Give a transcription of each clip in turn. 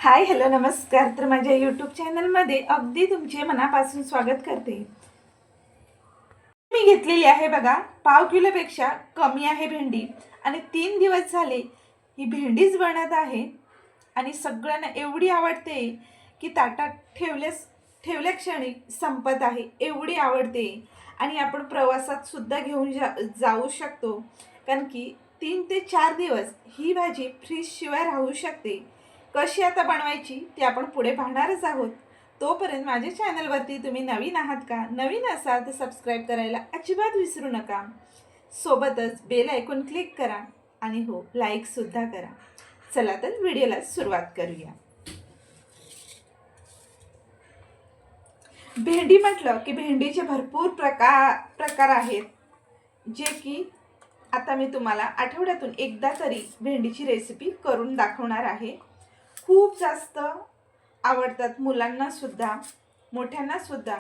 Hi hello नमस्कार. तर माझ्या यूट्यूब चॅनलमध्ये अगदी तुमचे मनापासून स्वागत करते. मी घेतलेली आहे बघा, पाव किलोपेक्षा कमी आहे भेंडी आणि 3 दिवस झाले ही भेंडीच बनत आहे आणि सगळ्यांना एवढी आवडते की ताटात ठेवल्या क्षणी संपत आहे, एवढी आवडते. आणि आपण प्रवासात सुद्धा घेऊन जाऊ शकतो, कारण की 3 ते 4 दिवस ही भाजी फ्रीजशिवाय राहू शकते. कशी आता बनवायची ते आपण पुढे पाहणारच आहोत. तोपर्यंत माझ्या चॅनलवरती तुम्ही नवीन आहात का? नवीन असाल तर सबस्क्राईब करायला अजिबात विसरू नका. सोबतच बेल आयकॉन क्लिक करा आणि हो, लाईकसुद्धा करा. चला तर व्हिडिओला सुरुवात करूया. भेंडी म्हटलं की भेंडीचे भरपूर प्रकार आहेत, जे की आता मी तुम्हाला आठवड्यातून एकदा तरी भेंडीची रेसिपी करून दाखवणार आहे. खूप जास्त आवडतात मुलांनासुद्धा, मोठ्यांनासुद्धा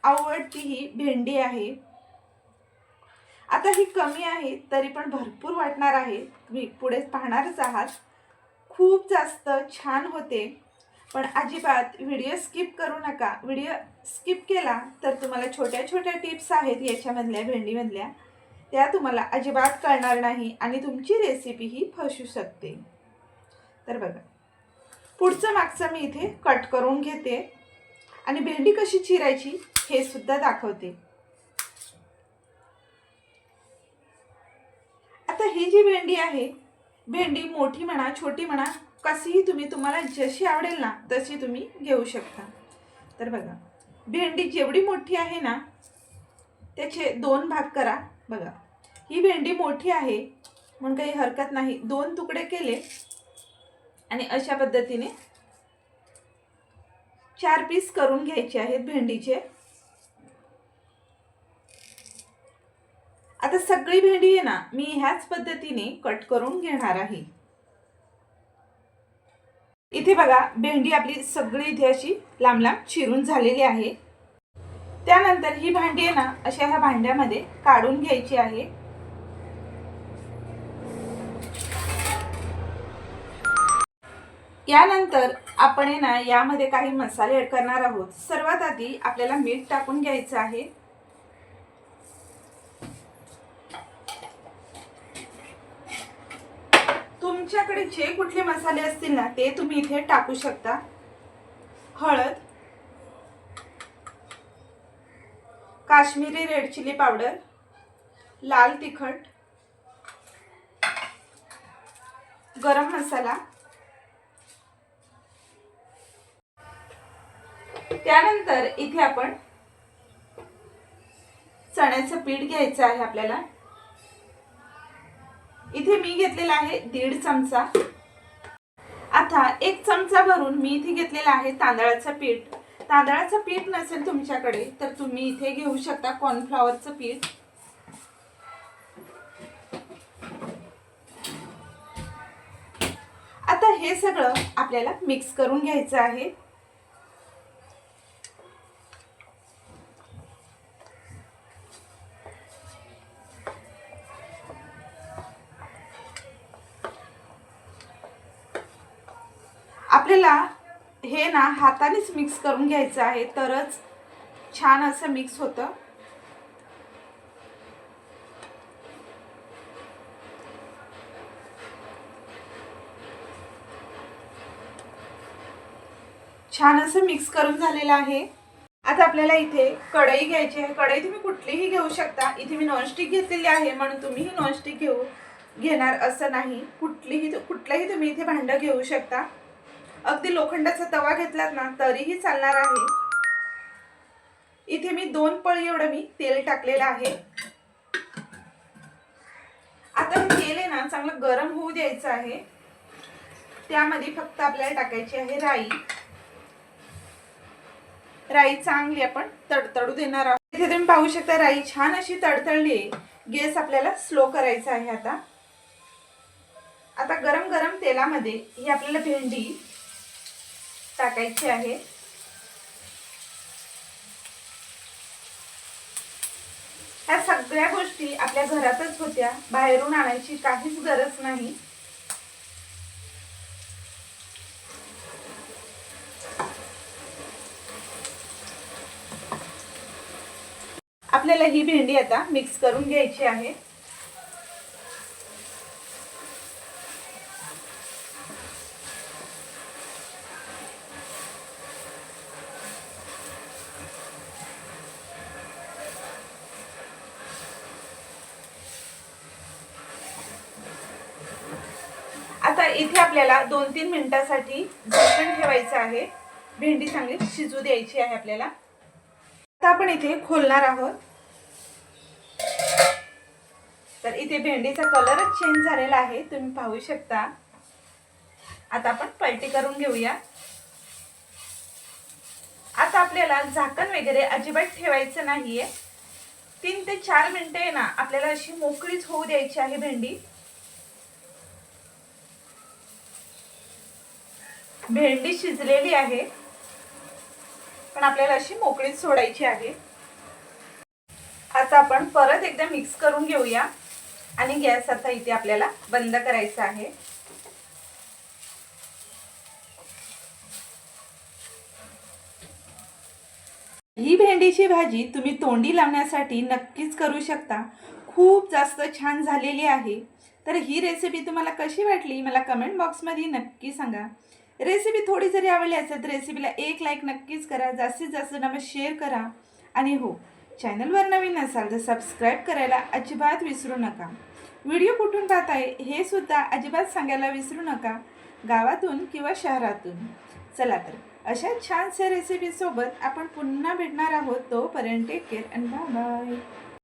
आवडती ही भेंडी आहे. आता ही कमी आहे तरी पण भरपूर वाटणार आहे, तुम्ही पुढे पाहणारच आहात. खूप जास्त छान होते, पण अजिबात व्हिडिओ स्किप करू नका. व्हिडिओ स्किप केला तर तुम्हाला छोट्या छोट्या टिप्स आहेत याच्यामधल्या, भेंडीमधल्या, त्या तुम्हाला अजिबात कळणार नाही आणि तुमची रेसिपी ही फसू शकते. तर बघा, पुढचं मागचं मी इथे कट करून घेते आणि भेंडी कशी चिरायची हे सुद्धा दाखवते. आता ही जी भेंडी आहे, भेंडी मोठी म्हणा छोटी म्हणा, कशीही तुम्हाला जशी आवडेल ना तशी तुम्ही घेऊ शकता. तर बघा, भेंडी जेवढी मोठी आहे ना त्याचे 2 भाग करा. बघा, ही भेंडी मोठी आहे म्हणून काही हरकत नाही, 2 तुकडे केले आणि अशा पद्धतीने 4 पीस करून घ्यायचे आहेत भेंडीचे. आता सगळी भेंडी आहे ना मी ह्याच पद्धतीने कट करून घेणार आहे. इथे बघा, भेंडी आपली सगळी इथे अशी लांब लांब चिरून झालेली आहे. त्यानंतर ही भांडी आहे ना अशा ह्या भांड्यामध्ये काढून घ्यायची आहे. यानंतर आपण आहे ना यामध्ये काही मसाले ऍड करणार आहोत. सर्वात आधी आपल्याला मीठ टाकून घ्यायचं आहे. तुमच्याकडे जे कुठले मसाले असतील ना ते तुम्ही इथे टाकू शकता. हळद, काश्मीरी रेड चिली पावडर, लाल तिखट, गरम मसाला, त्यानंतर इथे आपण चण्याचं पीठ घ्यायचं आहे आपल्याला. इथे मी घेतलेला आहे 1.5 चमचा. आता 1 चमचा भरून मी इथे घेतलेला आहे तांदळाचं पीठ. तांदळाचं पीठ नसेल तुमच्याकडे तर तुम्ही इथे घेऊ शकता कॉर्नफ्लॉवरचं पीठ. आता हे सगळं आपल्याला मिक्स करून घ्यायचं आहे. आपल्याला हे ना हातानेच मिक्स करून घ्यायचं आहे, तरच छान असं मिक्स होतं. छान असं मिक्स करून झालेलं आहे. आता आपल्याला इथे कढई घ्यायची आहे. कढई तुम्ही कुठलीही घेऊ शकता. इथे मी नॉनस्टिक घेतलेली आहे म्हणून तुम्हीही नॉनस्टिक घेणार असं नाही. कुठलंही तुम्ही इथे भांडं घेऊ शकता. अगदी लोखंडाचा तवा घेतलात ना तरीही चालणार आहे. इथे मी 2 पळी एवढं मी तेल टाकलेलं आहे. आता हे तेल आहे ना चांगलं गरम होऊ द्यायचं आहे. त्यामध्ये फक्त आपल्याला टाकायची आहे राई. राई चांगली आपण तडतडू देणार आहोत. इथे तुम्ही पाहू शकता राई छान अशी तडतडली. गॅस आपल्याला स्लो करायचा आहे. आता गरम गरम तेलामध्ये ही आपल्याला भेंडी टाकायची आहे. ह्या सगळ्या गोष्टी आपल्या घरातच होत्या, बाहेरून आणायची काहीच गरज नाही. आपल्याला ही भेंडी आता मिक्स करून घ्यायची आहे. आता इथे आपल्याला 2-3 मिनिटांसाठी झाकण ठेवायचं आहे. भेंडी चांगली शिजू द्यायची आहे आपल्याला. आता आपण इथे खोलणार आहोत. तर इथे भेंडीचा कलरच चेंज झालेला आहे, तुम्ही पाहू शकता. आता आपण पलटी करून घेऊया. आता आपल्याला झाकण वगैरे अजिबात ठेवायचं नाहीये. 3 ते 4 मिनिटे ना आपल्याला अशी मोकळीच होऊ द्यायची आहे भेंडी. भेंडी शिजलेली आहे, पण आपल्याला अशी मोकळीच सोडायची आहे. आता आपण परत एकदा मिक्स करून घेऊया आणि गॅस आता इथे आपल्याला बंद करायचा आहे. ही भेंडीची भाजी तुम्ही तोंडी लावण्यासाठी नक्कीच करू शकता. खूप जास्त छान झालेली आहे. तर ही रेसिपी तुम्हाला कशी वाटली मला कमेंट बॉक्समध्ये नक्की सांगा. रेसिपी थोडी जरी आवडली असेल तर रेसिपीला एक लाईक नक्कीच करा, जास्तीत जास्त नाम शेअर करा. आणि हो, चॅनलवर नवीन असाल तर सबस्क्राईब करायला अजिबात विसरू नका. व्हिडिओ कुठून पाहताय हे सुद्धा अजिबात सांगायला विसरू नका, गावातून किंवा शहरातून. चला तर अशा छानशा रेसिपीसोबत आपण पुन्हा भेटणार आहोत. तोपर्यंत टेक केअर आणि बाय बाय.